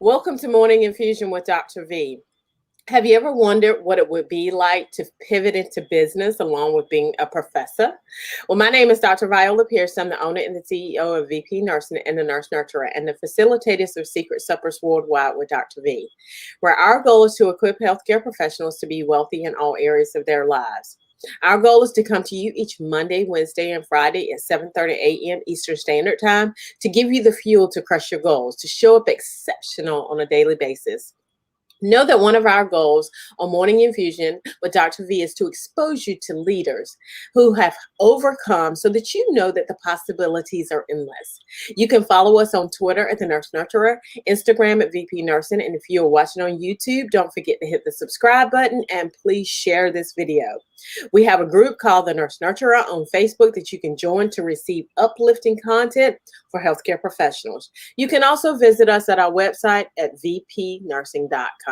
Welcome to Morning Infusion with Dr. V. Have you ever wondered what it would be like to pivot into business along with being a professor? Well, my name is Dr. Viola Pierce. I'm the owner and the CEO of VP Nursing and the Nurse Nurturer and the facilitators of Secret Suppers Worldwide with Dr. V, where our goal is to equip healthcare professionals to be wealthy in all areas of their lives. Our goal is to come to you each Monday, Wednesday, and Friday at 7:30 a.m. Eastern Standard Time to give you the fuel to crush your goals, to show up exceptional on a daily basis. Know that one of our goals on Morning Infusion with Dr. V is to expose you to leaders who have overcome so that you know that the possibilities are endless. You can follow us on Twitter at The Nurse Nurturer, Instagram at VP Nursing, and if you're watching on YouTube, don't forget to hit the subscribe button and please share this video. We have a group called The Nurse Nurturer on Facebook that you can join to receive uplifting content for healthcare professionals. You can also visit us at our website at vpnursing.com.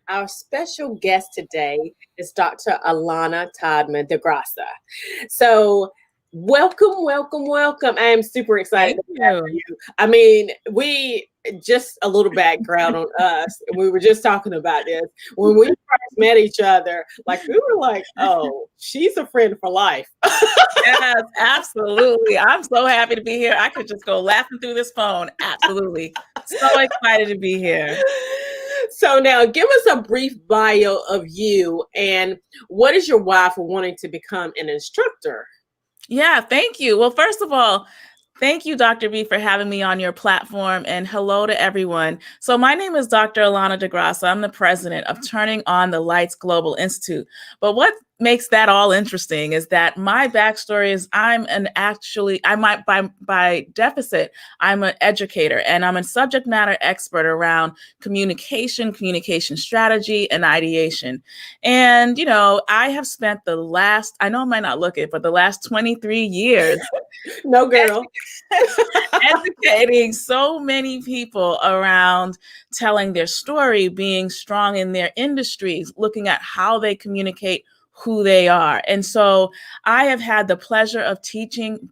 Our special guest today is Dr. Allana Da Graca. So welcome, welcome, welcome. I am super excited to have you. I mean, we just a little background on us. We were just talking about this. When we first met each other, like we were like, oh, she's a friend for life. Yes, absolutely. I'm so happy to be here. I could just go laughing through this phone. Absolutely. So excited to be here. So now give us a brief bio of you and what is your why for wanting to become an instructor? Yeah, thank you. Well, first of all, thank you, Dr. V, for having me on your platform, and hello to everyone. So my name is Dr. Allana Da Graca. I'm the president of Turning On the Lights Global Institute. But what makes that all interesting is that my backstory is I'm by deficit, I'm an educator, and I'm a subject matter expert around communication strategy, and ideation. And, you know, I have spent I know I might not look it, but the last 23 years No, girl. educating so many people around telling their story, being strong in their industries, looking at how they communicate who they are. And so I have had the pleasure of teaching,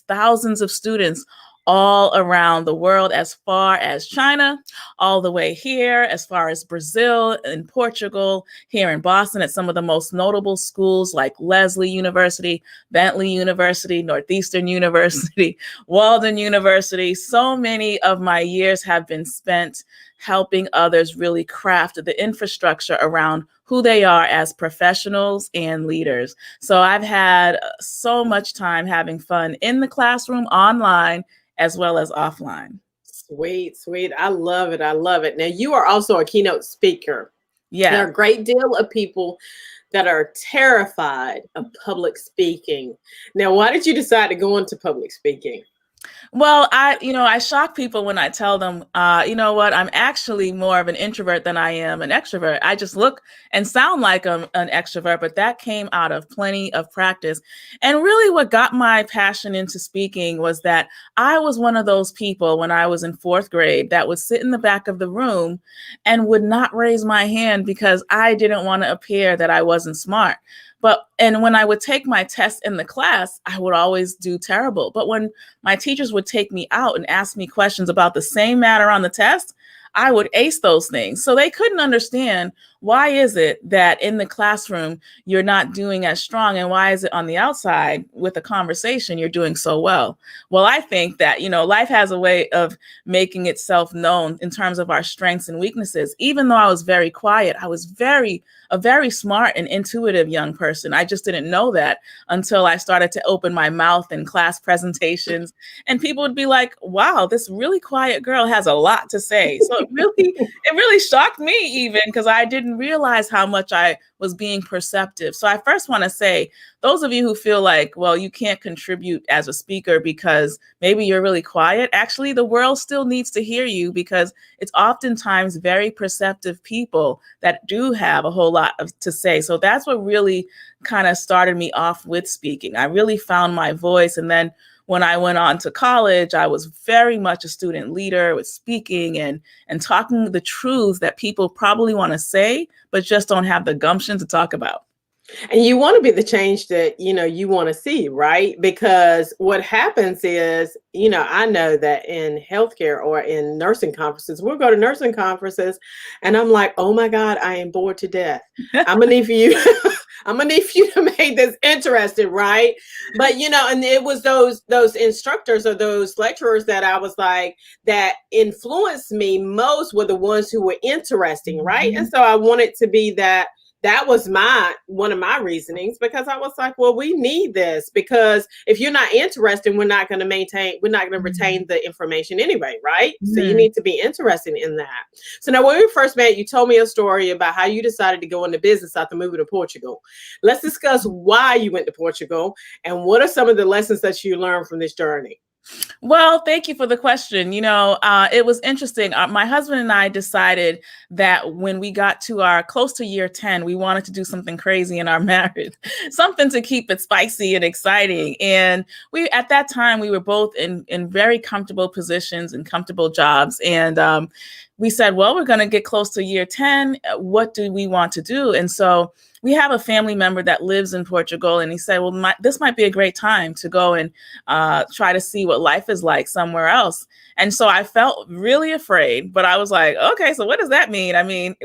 thousands of students all around the world, as far as China, all the way here, as far as Brazil and Portugal, here in Boston at some of the most notable schools like Lesley University, Bentley University, Northeastern University, Walden University. So many of my years have been spent helping others really craft the infrastructure around who they are as professionals and leaders. So I've had so much time having fun in the classroom, online, as well as offline. Sweet, sweet. I love it. I love it. Now, you are also a keynote speaker. Yeah. There are a great deal of people that are terrified of public speaking. Now, why did you decide to go into public speaking? Well, I shock people when I tell them, you know what, I'm actually more of an introvert than I am an extrovert. I just look and sound like I'm an extrovert, but that came out of plenty of practice. And really what got my passion into speaking was that I was one of those people when I was in 4th grade that would sit in the back of the room and would not raise my hand because I didn't want to appear that I wasn't smart. And when I would take my test in the class, I would always do terrible. But when my teachers would take me out and ask me questions about the same matter on the test, I would ace those things. So they couldn't understand, why is it that in the classroom you're not doing as strong, and why is it on the outside with a conversation you're doing so well? Well, I think that, life has a way of making itself known in terms of our strengths and weaknesses. Even though I was very quiet, I was a very smart and intuitive young person. I just didn't know that until I started to open my mouth in class presentations, and people would be like, wow, this really quiet girl has a lot to say. So it really shocked me, even because I didn't realize how much I was being perceptive. So I first want to say, those of you who feel like, well, you can't contribute as a speaker because maybe you're really quiet, actually the world still needs to hear you, because it's oftentimes very perceptive people that do have a whole lot to say. So that's what really kind of started me off with speaking. I really found my voice. And then when I went on to college, I was very much a student leader with speaking and talking the truth that people probably want to say, but just don't have the gumption to talk about. And you want to be the change that, you want to see, right? Because what happens is, I know that in healthcare or in nursing conferences, we'll go to nursing conferences and I'm like, oh my God, I am bored to death. I'm gonna need for you. I'm gonna need for you to make this interesting, right? But and it was those instructors or those lecturers that I was like, that influenced me most were the ones who were interesting, right? And so I wanted to be that was one of my reasonings, because I was like, well, we need this, because if you're not interested, we're not going to retain the information anyway, right? Mm-hmm. So you need to be interested in that. So now, when we first met, you told me a story about how you decided to go into business after moving to Portugal. Let's discuss why you went to Portugal and what are some of the lessons that you learned from this journey. Well, thank you for the question. It was interesting. My husband and I decided that when we got to our close to year 10, we wanted to do something crazy in our marriage, something to keep it spicy and exciting. And at that time, we were both in very comfortable positions and comfortable jobs. And we said, well, we're going to get close to year 10. What do we want to do? And so we have a family member that lives in Portugal, and he said, well, this might be a great time to go and try to see what life is like somewhere else. And so I felt really afraid, but I was like, okay, so what does that mean? I mean,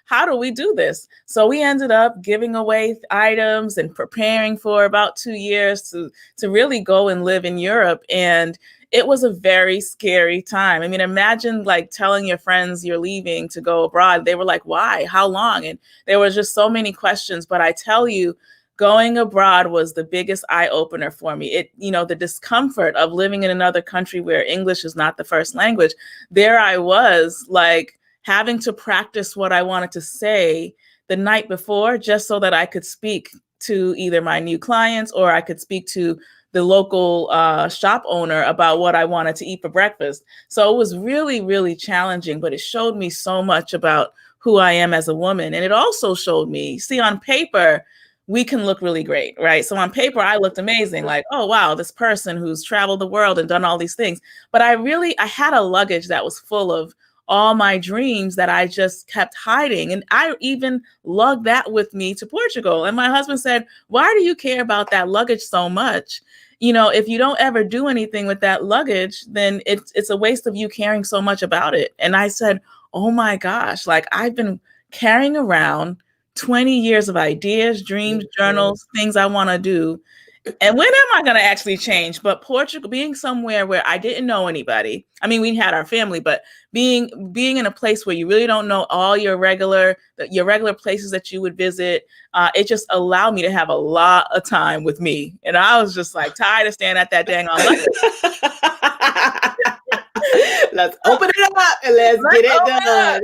how do we do this? So we ended up giving away items and preparing for about 2 years to really go and live in Europe. And it was a very scary time. I mean, imagine like telling your friends you're leaving to go abroad. They were like, why? How long? And there was just so many questions. But I tell you, going abroad was the biggest eye opener for me. The discomfort of living in another country where English is not the first language. There I was, like, having to practice what I wanted to say the night before, just so that I could speak to either my new clients or I could speak to the local shop owner about what I wanted to eat for breakfast. So it was really, really challenging, but it showed me so much about who I am as a woman. And it also showed me, see, on paper, we can look really great, right? So on paper, I looked amazing, like, oh, wow, this person who's traveled the world and done all these things. But I had a luggage that was full of all my dreams that I just kept hiding. And I even lugged that with me to Portugal. And my husband said, why do you care about that luggage so much? If you don't ever do anything with that luggage, then it's a waste of you caring so much about it. And I said, oh my gosh, like I've been carrying around 20 years of ideas, dreams, journals, things I want to do. And when am I going to actually change? But Portugal, being somewhere where I didn't know anybody. I mean, we had our family, but being in a place where you really don't know all your regular places that you would visit, it just allowed me to have a lot of time with me. And I was just like tired of standing at that dang on luggage. Let's open it up and let's get it done.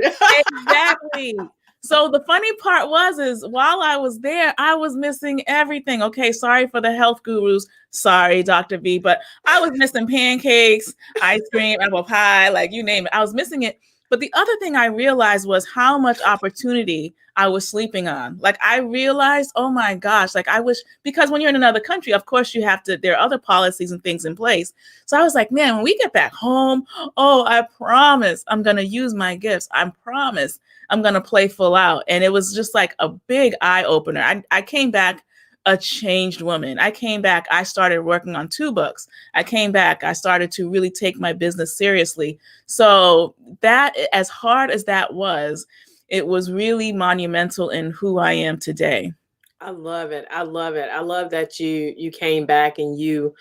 Exactly. So the funny part is while I was there, I was missing everything. Okay, sorry for the health gurus. Sorry, Dr. V, but I was missing pancakes, ice cream, apple pie, like you name it. I was missing it. But the other thing I realized was how much opportunity I was sleeping on. Like I realized, oh my gosh, like I wish, because when you're in another country, of course there are other policies and things in place. So I was like, man, when we get back home, oh, I promise I'm going to use my gifts. I promise I'm going to play full out. And it was just like a big eye opener. I came back a changed woman. I came back, I started working on 2 books. I came back, I started to really take my business seriously. So that, as hard as that was, it was really monumental in who I am today. I love it. I love it. I love that you came back and you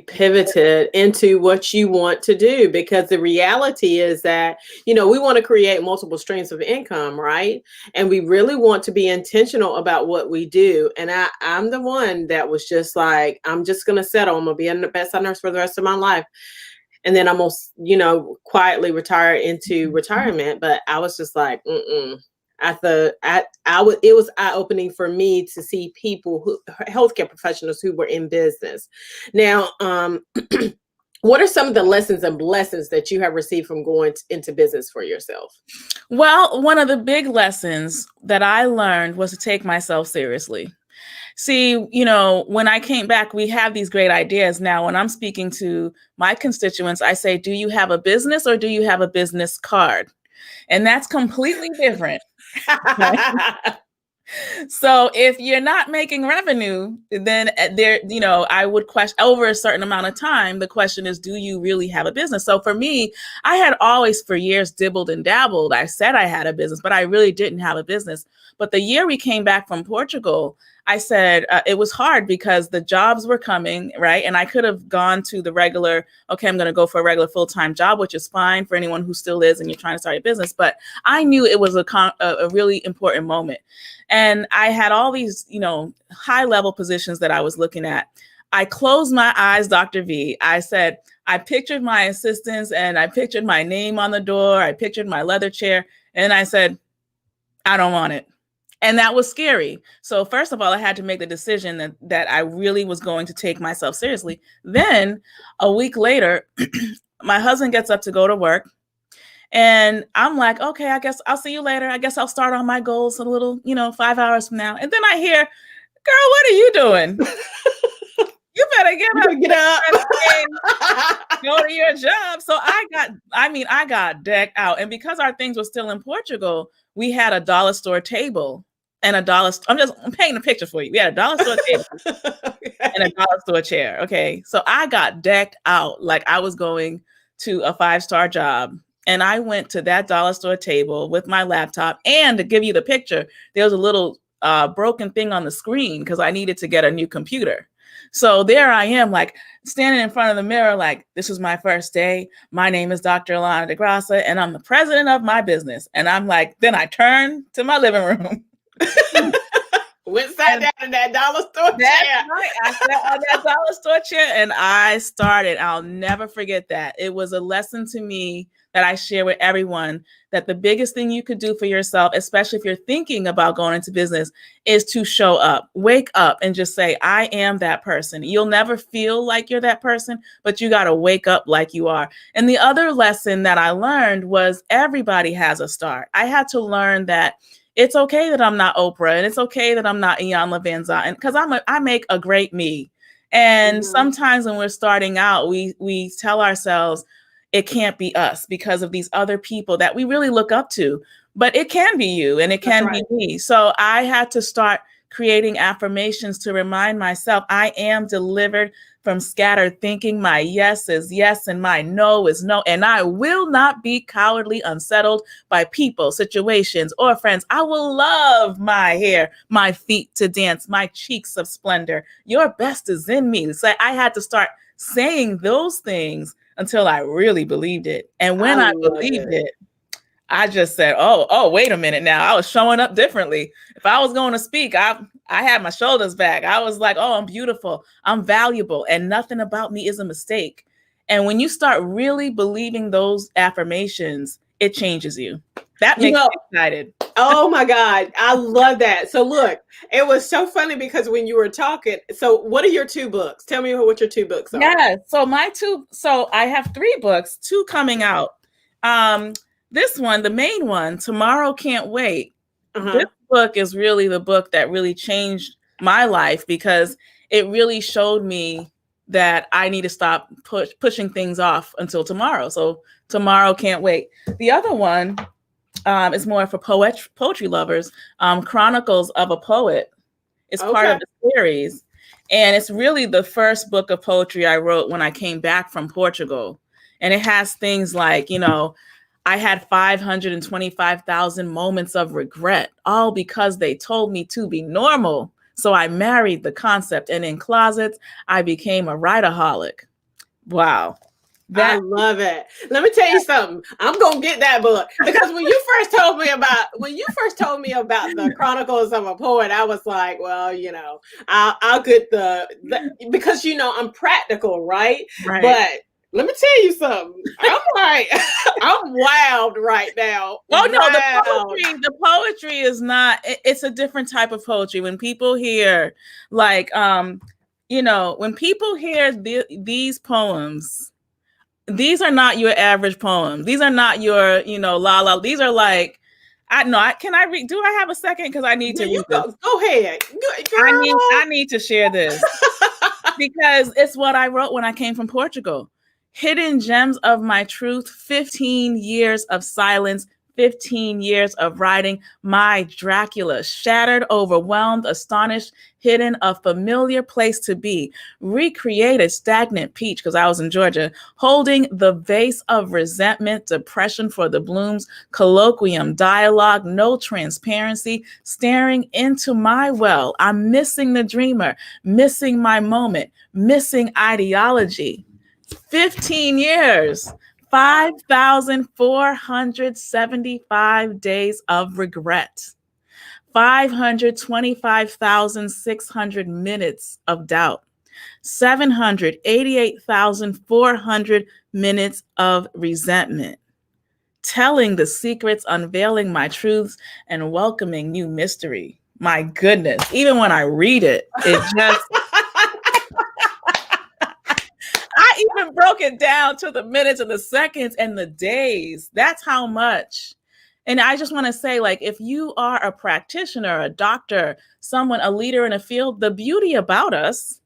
pivoted into what you want to do, because the reality is that, we want to create multiple streams of income, right? And we really want to be intentional about what we do. And I'm the one that was just like, I'm just going to settle. I'm going to be a bedside nurse for the rest of my life. And then I'm going to, quietly retire into retirement. But I was just like, it was eye-opening for me to see people healthcare professionals who were in business. Now, what are some of the lessons and blessings that you have received from going into business for yourself? Well, one of the big lessons that I learned was to take myself seriously. See, you know, when I came back, we have these great ideas. Now, when I'm speaking to my constituents, I say, do you have a business or do you have a business card? And that's completely different. Right? So if you're not making revenue, then there, you know, I would question over a certain amount of time. The question is, do you really have a business? So for me, I had always for years dibbled and dabbled. I said I had a business, but I really didn't have a business. But the year we came back from Portugal, I said it was hard because the jobs were coming, right? And I could have gone to the regular, okay, I'm going to go for a regular full-time job, which is fine for anyone who still is and you're trying to start a business. But I knew it was a really important moment. And I had all these, you know, high level positions that I was looking at. I closed my eyes, Dr. V. I said, I pictured my assistants and I pictured my name on the door. I pictured my leather chair. And I said, I don't want it. And that was scary. So first of all, I had to make the decision that I really was going to take myself seriously. Then a week later, my husband gets up to go to work. And I'm like, okay, I guess I'll see you later. I guess I'll start on my goals a little, 5 hours from now. And then I hear, girl, what are you doing? You better get up. Go to your job. So I got decked out. And because our things were still in Portugal, we had a dollar store table and I'm painting a picture for you. We had a dollar store table and a dollar store chair. Okay. So I got decked out like I was going to a 5-star job. And I went to that dollar store table with my laptop. And to give you the picture, there was a little broken thing on the screen because I needed to get a new computer. So there I am, like standing in front of the mirror, like, this is my first day. My name is Dr. Allana Da Graca, and I'm the president of my business. And I'm like, then I turned to my living room. Sat down in that dollar store chair. Right. I sat on that dollar store chair and I started. I'll never forget that. It was a lesson to me that I share with everyone, that the biggest thing you could do for yourself, especially if you're thinking about going into business, is to show up, wake up and just say, I am that person. You'll never feel like you're that person, but you got to wake up like you are. And the other lesson that I learned was everybody has a start. I had to learn that it's okay that I'm not Oprah, and it's okay that I'm not Iyanla Vanzant, because I make a great me. And sometimes when we're starting out, we tell ourselves it can't be us because of these other people that we really look up to, but it can be you and it can be me. So I had to start creating affirmations to remind myself I am delivered from scattered thinking. My yes is yes and my no is no. And I will not be cowardly unsettled by people, situations, or friends. I will love my hair, my feet to dance, my cheeks of splendor. Your best is in me. So I had to start saying those things until I really believed it. And when I believed it, I just said, oh, wait a minute now. I was showing up differently. If I was going to speak, I had my shoulders back. I was like, oh, I'm beautiful. I'm valuable. And nothing about me is a mistake. And when you start really believing those affirmations, it changes you. That makes me excited. Oh my God. I love that. So look, it was so funny because when you were talking, so what are your 2 books? Tell me what your 2 books are. Yeah. So I have 3 books, 2 coming out. This one, the main one, Tomorrow Can't Wait. This book is really the book that really changed my life because it really showed me that I need to stop pushing things off until tomorrow. So Tomorrow Can't Wait. The other one is more for poetry lovers. Chronicles of a Poet. It's part of the series. And it's really the first book of poetry I wrote when I came back from Portugal. And it has things like, I had 525,000 moments of regret, all because they told me to be normal. So I married the concept, and in closets, I became a writeraholic. Wow. I love it. Let me tell you something. I'm going to get that book because when you first told me about the Chronicles of a Poet, I was like, well, I'll get because, I'm practical, right? But let me tell you something. I'm like, I'm wild right now. Oh no, the poetry is not. It's a different type of poetry. When people hear, like, when people hear these poems, these are not your average poems. These are not your, la la. These are like, Can I read? Do I have a second? Because I need to read this. Go ahead. I need to share this because it's what I wrote when I came from Portugal. Hidden gems of my truth, 15 years of silence, 15 years of writing. My Dracula, shattered, overwhelmed, astonished, hidden, a familiar place to be. Recreated stagnant peach, because I was in Georgia, holding the vase of resentment, depression for the blooms, colloquium, dialogue, no transparency, staring into my well. I'm missing the dreamer, missing my moment, missing ideology. 15 years, 5,475 days of regret, 525,600 minutes of doubt, 788,400 minutes of resentment, telling the secrets, unveiling my truths, and welcoming new mystery. My goodness, even when I read it, it just... I even broke it down to the minutes and the seconds and the days. That's how much. And I just want to say, like, if you are a practitioner, a doctor, someone, a leader in a field, the beauty about us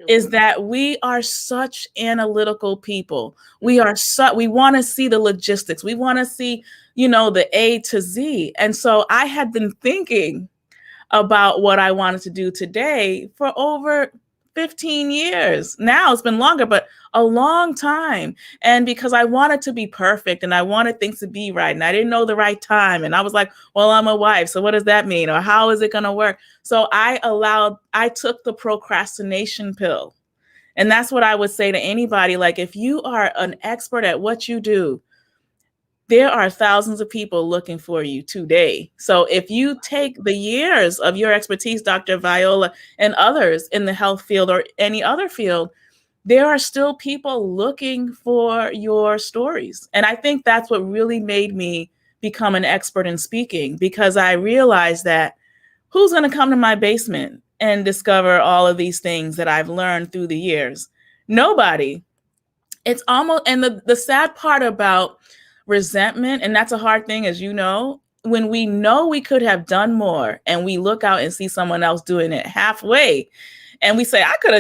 is that we are such analytical people. We want to see the logistics. We want to see, the A to Z. And so I had been thinking about what I wanted to do today for over 15 years. Now it's been longer, but a long time. And because I wanted to be perfect and I wanted things to be right, and I didn't know the right time. And I was like, well, I'm a wife, so what does that mean? Or how is it going to work? So I took the procrastination pill. And that's what I would say to anybody. Like, if you are an expert at what you do, there are thousands of people looking for you today. So if you take the years of your expertise, Dr. Viola, and others in the health field or any other field, there are still people looking for your stories. And I think that's what really made me become an expert in speaking, because I realized that who's going to come to my basement and discover all of these things that I've learned through the years? Nobody. It's almost, and the sad part about resentment, and that's a hard thing, as you know, when we know we could have done more and we look out and see someone else doing it halfway and we say, I could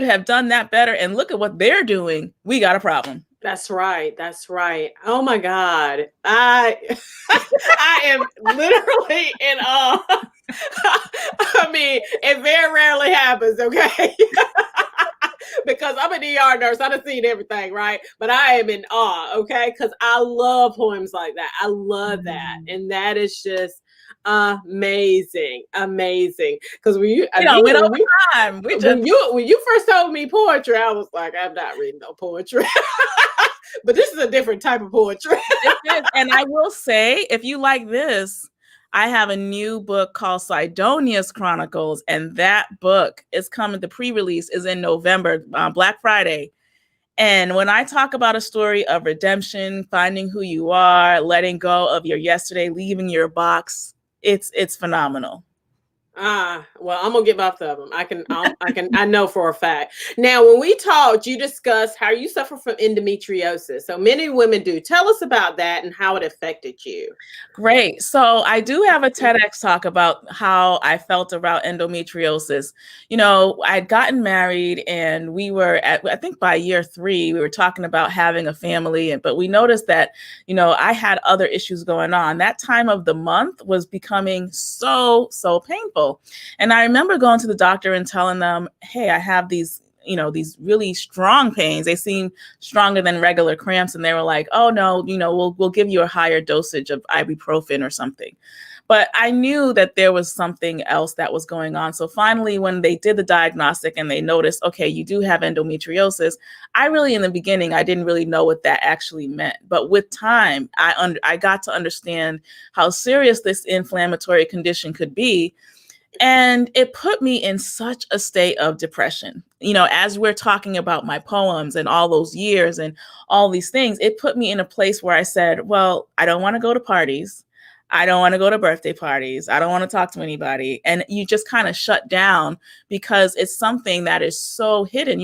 have done that better, and look at what they're doing, we got a problem. That's right. That's right. Oh my God. I am literally in awe. I mean, it very rarely happens, okay? Because I'm an ER nurse. I done seen everything, right? But I am in awe, okay? Because I love poems like that. I love that. And that is just amazing. Because when you first told me poetry, I was like, I'm not reading no poetry. But this is a different type of poetry. And I will say, if you like this, I have a new book called Sidonia's Chronicles, and that book is coming. The pre-release is in November, Black Friday. And when I talk about a story of redemption, finding who you are, letting go of your yesterday, leaving your box, it's phenomenal. Well, I'm gonna get both of them. I know for a fact. Now, when we talked, you discussed how you suffer from endometriosis. So many women do. Tell us about that and how it affected you. Great. So I do have a TEDx talk about how I felt about endometriosis. I'd gotten married and we were I think by year 3, we were talking about having a family, but we noticed that, I had other issues going on. That time of the month was becoming so painful. And I remember going to the doctor and telling them, hey, I have these really strong pains. They seem stronger than regular cramps. And they were like, oh no, we'll give you a higher dosage of ibuprofen or something. But I knew that there was something else that was going on. So finally, when they did the diagnostic and they noticed, okay, you do have endometriosis, in the beginning, I didn't really know what that actually meant. But with time, I got to understand how serious this inflammatory condition could be. And it put me in such a state of depression. As we're talking about my poems and all those years and all these things, it put me in a place where I said, well, I don't want to go to parties. I don't want to go to birthday parties. I don't want to talk to anybody. And you just kind of shut down because it's something that is so hidden.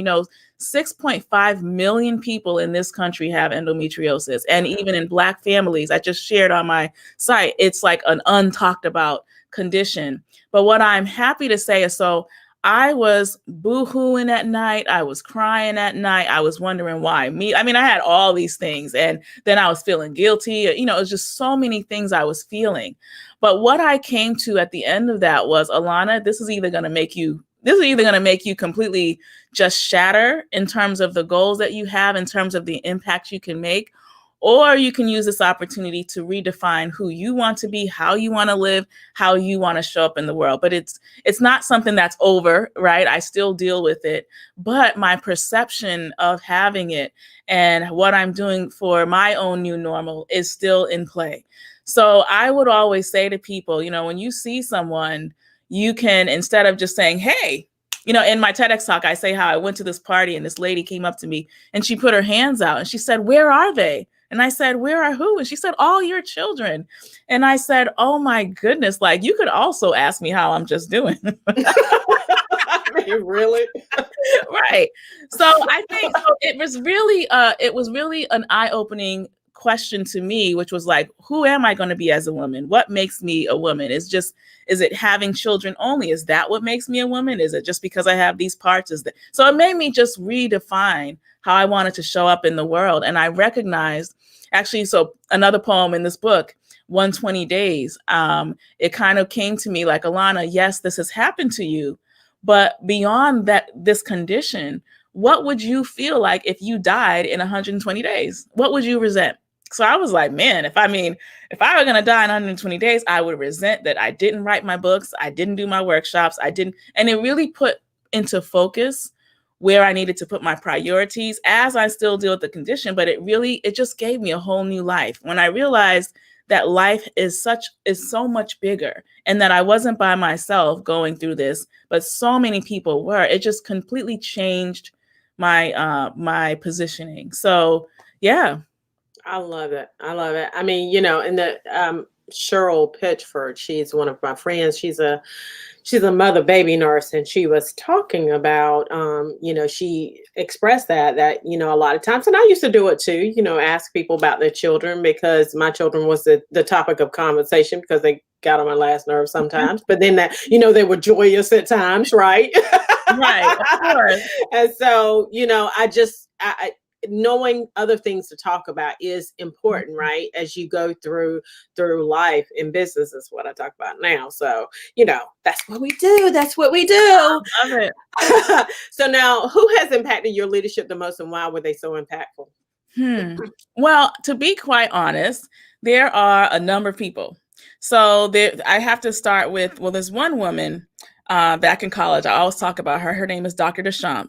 6.5 million people in this country have endometriosis. And even in Black families, I just shared on my site, it's like an untalked about condition. But what I'm happy to say is, so I was boo-hooing at night. I was crying at night. I was wondering why me. I mean, I had all these things, and then I was feeling guilty. You know, it was just so many things I was feeling. But what I came to at the end of that was, Allana, this is either going to make you completely just shatter in terms of the goals that you have, in terms of the impact you can make, or you can use this opportunity to redefine who you want to be, how you want to live, how you want to show up in the world. But it's not something that's over, right? I still deal with it, but my perception of having it and what I'm doing for my own new normal is still in play. So I would always say to people, you know, when you see someone, you can, instead of just saying, hey, you know, in my TEDx talk, I say how I went to this party and this lady came up to me and she put her hands out and she said, "Where are they?" And I said, "Where are who?" And she said, "All your children." And I said, "Oh my goodness, like you could also ask me how I'm just doing." I mean, really? Right. So I think so it was really an eye-opening question to me, which was like, who am I going to be as a woman? What makes me a woman? Is it having children only? Is that what makes me a woman? Is it just because I have these parts? So it made me just redefine how I wanted to show up in the world. And I recognized, actually, so another poem in this book, 120 Days, it kind of came to me like, Allana, yes, this has happened to you, but beyond that, this condition, what would you feel like if you died in 120 days? What would you resent? So I was like, man, if I were going to die in 120 days, I would resent that I didn't write my books. I didn't do my workshops. And it really put into focus where I needed to put my priorities as I still deal with the condition. But it just gave me a whole new life when I realized that life is so much bigger and that I wasn't by myself going through this, but so many people were. It just completely changed my positioning. So, yeah. I love it. I love it. I mean, you know, and the Cheryl Pitchford, she's one of my friends. She's a mother baby nurse, and she was talking about you know, she expressed that you know, a lot of times, and I used to do it too, you know, ask people about their children, because my children was the topic of conversation because they got on my last nerve sometimes, but then that, you know, they were joyous at times, right? Right, of course. And so, you know, I knowing other things to talk about is important, right? As you go through life. In business is what I talk about now. So, you know, that's what we do. That's what we do. I love it. So now, who has impacted your leadership the most, and why were they so impactful? Well, to be quite honest, there are a number of people. So I have to start with, well, there's one woman back in college. I always talk about her. Her name is Dr. Da.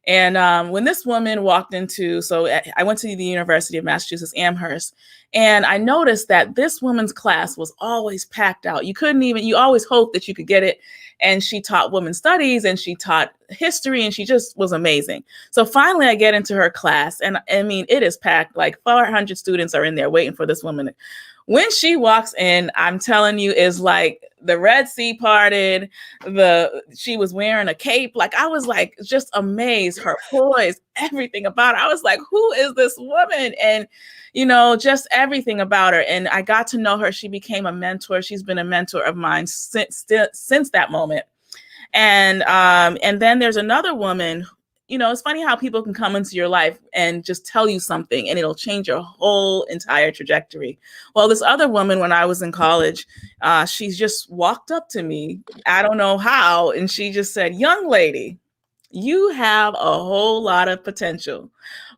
And when this woman walked into, so I went to the University of Massachusetts, Amherst, and I noticed that this woman's class was always packed out. You always hoped that you could get it. And she taught women's studies and she taught history, and she just was amazing. So finally I get into her class, and I mean, it is packed, like 400 students are in there waiting for this woman. When she walks in, I'm telling you, is like the Red Sea parted. She was wearing a cape. Like, I was like just amazed, her poise, everything about her. I was like, who is this woman? And, you know, just everything about her. And I got to know her. She became a mentor. She's been a mentor of mine since that moment. And then there's another woman. You know, it's funny how people can come into your life and just tell you something and it'll change your whole entire trajectory. Well, this other woman, when I was in college, she just walked up to me. I don't know how. And she just said, "Young lady, you have a whole lot of potential,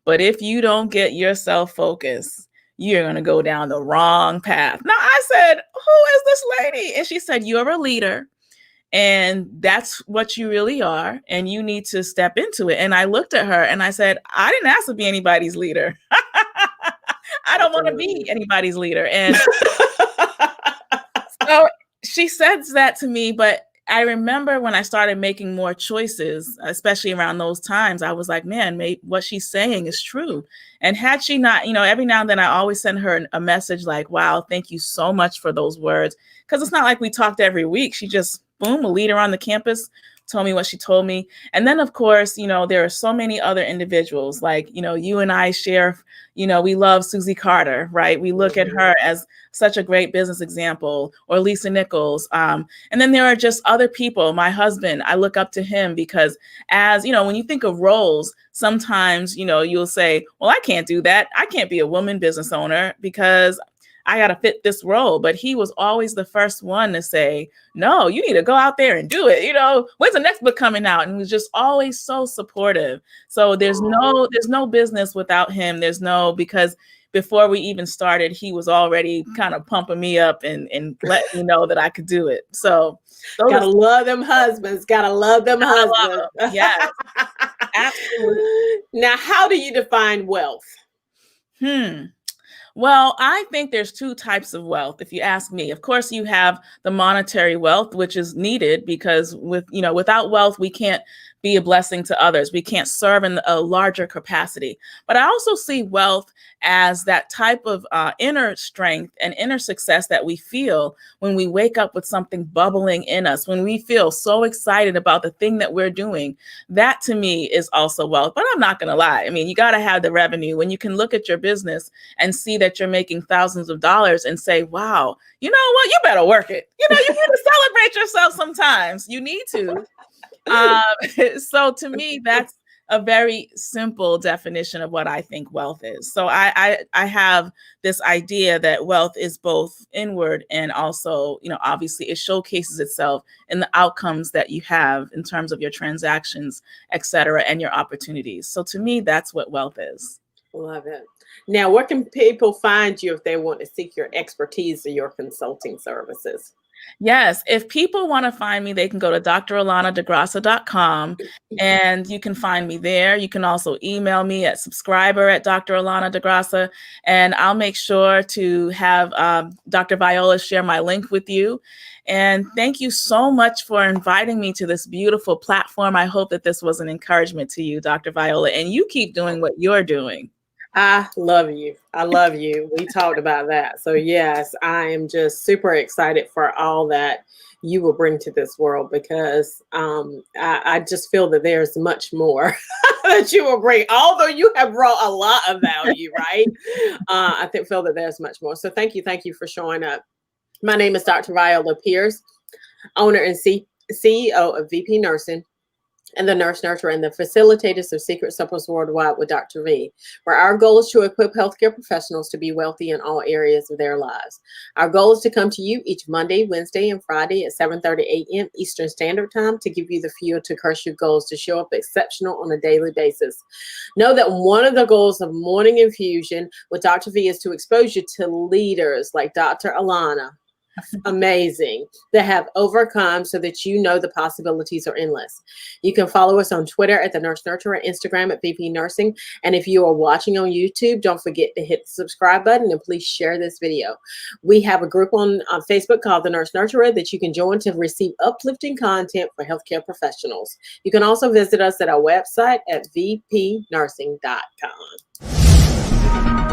but if you don't get yourself focused, you're going to go down the wrong path." Now I said, "Who is this lady?" And she said, "You're a leader. And that's what you really are. And you need to step into it." And I looked at her and I said, "I didn't ask to be anybody's leader. I don't want to be anybody's leader." And so she says that to me. But I remember when I started making more choices, especially around those times, I was like, man, what she's saying is true. And had she not, you know, every now and then I always send her a message like, "Wow, thank you so much for those words." Because it's not like we talked every week. She just, boom, a leader on the campus. told me what she told me. And then, of course, you know, there are so many other individuals like, you know, you and I share, you know, we love Susie Carter, right? We look at her as such a great business example, or Lisa Nichols. And then there are just other people. My husband, I look up to him because, as you know, when you think of roles, sometimes, you know, you'll say, well, I can't do that. I can't be a woman business owner because I got to fit this role. But he was always the first one to say, no, you need to go out there and do it. You know, when's the next book coming out? And he was just always so supportive. So there's no business without him. Because before we even started, he was already kind of pumping me up and letting me know that I could do it. So gotta love them husbands. Gotta love them husbands. Yes, absolutely. Now, how do you define wealth? Well, I think there's two types of wealth, if you ask me. Of course, you have the monetary wealth, which is needed because without wealth, we can't be a blessing to others. We can't serve in a larger capacity. But I also see wealth as that type of inner strength and inner success that we feel when we wake up with something bubbling in us, when we feel so excited about the thing that we're doing. That to me is also wealth. But I'm not going to lie. I mean, you got to have the revenue. When you can look at your business and see that you're making thousands of dollars and say, wow, you know what? You better work it. You know, you need to celebrate yourself sometimes. You need to. So to me, that's a very simple definition of what I think wealth is. So I have this idea that wealth is both inward and also, you know, obviously it showcases itself in the outcomes that you have in terms of your transactions, et cetera, and your opportunities. So to me, that's what wealth is. Love it. Now, where can people find you if they want to seek your expertise or your consulting services? Yes, if people want to find me, they can go to drallanadagraca.com and you can find me there. You can also email me at subscriber@drallanadagraca, and I'll make sure to have Dr. Viola share my link with you. And thank you so much for inviting me to this beautiful platform. I hope that this was an encouragement to you, Dr. Viola, and you keep doing what you're doing. I love you. I love you. We talked about that. So yes, I am just super excited for all that you will bring to this world because I just feel that there's much more that you will bring. Although you have brought a lot of value, right? I feel that there's much more. So thank you for showing up. My name is Dr. Viola Pierce, owner and CEO of VP Nursing, and the Nurse Nurturer and the facilitators of Secret Suppers Worldwide with Dr. V, where our goal is to equip healthcare professionals to be wealthy in all areas of their lives. Our goal is to come to you each Monday, Wednesday, and Friday at 7:30 a.m. Eastern Standard Time to give you the fuel to crush your goals to show up exceptional on a daily basis. Know that one of the goals of Morning Infusion with Dr. V is to expose you to leaders like Dr. Allana. Amazing, that have overcome so that you know the possibilities are endless. You can follow us on Twitter at the Nurse Nurturer, Instagram at VP Nursing. And if you are watching on YouTube, don't forget to hit the subscribe button and please share this video. We have a group on Facebook called the Nurse Nurturer that you can join to receive uplifting content for healthcare professionals. You can also visit us at our website at vpnursing.com.